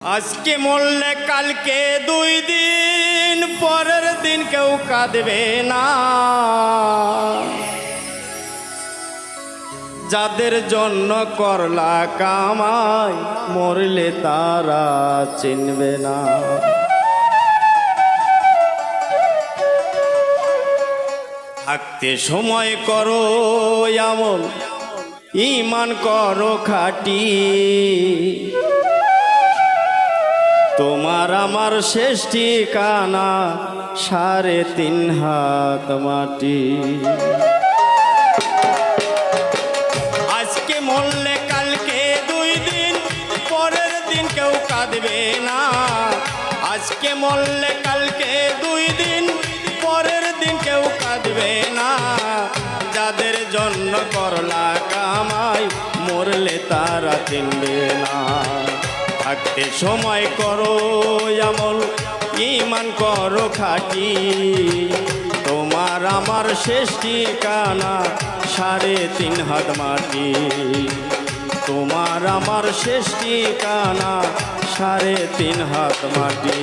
আজকে মরলে কালকে 2 দিন পরের দিন কেউ কাঁদবে না। যাদের জন্য করলা কামাই মরলে তারা চিনবে না। থাকতে সময় করো আমল, ঈমান করো খাঁটি। তোমার আমার শেষ ঠিকানা 3.5 হাত মাটি। আজকে মরলে কালকে 2 দিন পরের দিন কেউ কাঁদবে না। আজকে মরলে কালকে 2 দিন পরের দিন কেউ কাঁদবে না। যাদের জন্য করলা কামাই মরলে তারা চিনবে না। থাকতে সময় করো আমল, ঈমান করো খাঁটি। তোমার আমার শেষ ঠিকানা 3.5 হাত মাটি। তোমার আমার শেষ ঠিকানা 3.5 হাত মাটি।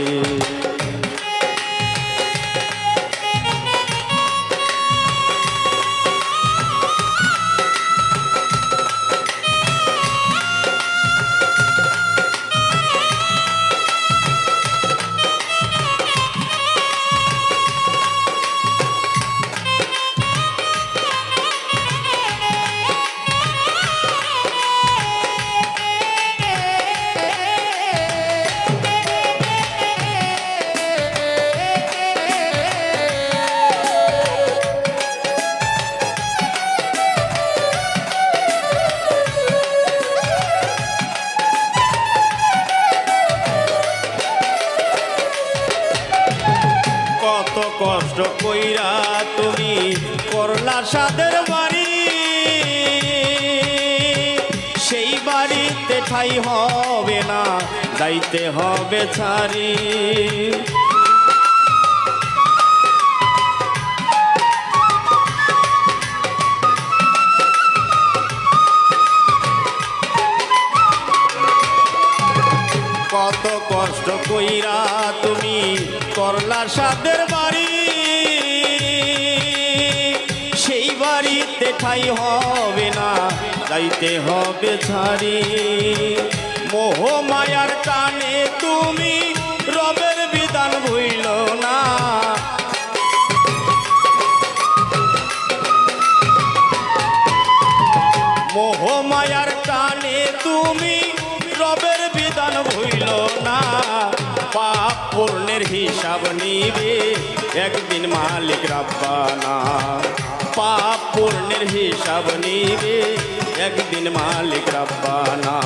কত কষ্ট কইরা তুমি করলা সাদের বাড়ি, সেই বাড়িতে ঠাই হবে না, যাইতে হবে ছাড়ি। কত কষ্ট কইরা তুমি করলা সাদের বাড়ি, সেই বাড়িতে ঠাই হবে না, যাইতে হবে ছাড়ি। মোহ মায়ার টানে তুমি রবের বিধান ভুইল না। মোহ মায়ার টানে তুমি রবের বিধান ভুইল না। পাপ পূর্ণের হিসাব নিবে একদিন মালিক রাব্বানা। পাপ পূর্ণের হিসাব নিবে একদিন মালিক রাব্বানা।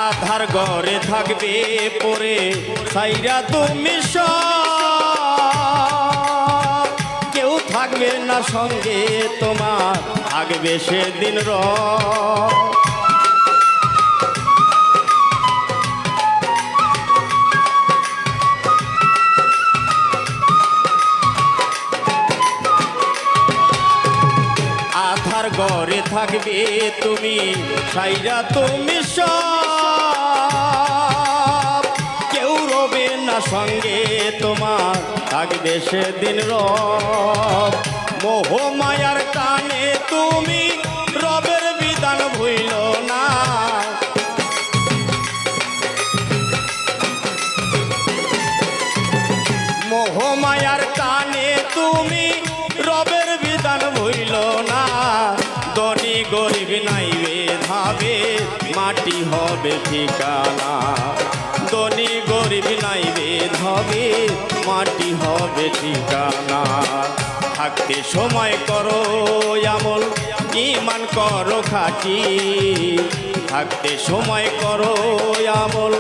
আধার ঘরে থাকবে পরে সাইরা তুমি সব, কেউ থাকবে না সঙ্গে তোমার, থাকবে সেদিন আধার ঘরে থাকবে তুমি সাইরা তুমি সব, কেউ রবে না সঙ্গে তোমার, থাকবে সেদিন রব। মোহ মায়ার টানে তুমি রবের বিধান ভুইল না। মোহ মায়ার টানে তুমি রবের বিধান ভুইল না। ধনী গরিব নাইবে ধাবে, মাটি হবে ঠিকানা। ধনী গরিব নাইবে ধাবে, মাটি হবে ঠিকানা। থাকতে সময় করো আমল ইমান করো খাঁটি থাকতে সময় করো আমল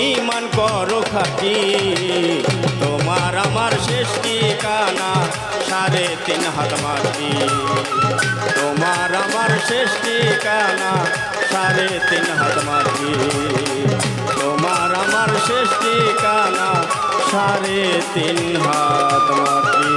ইমান করো খাঁটি তোমার আমার শেষ ঠিকানা 3.5 হাত মাটি তোমার আমার শেষ ঠিকানা 3.5 হাত মাটি তোমার আমার শেষ ঠিকানা 3.5 হাত মাটি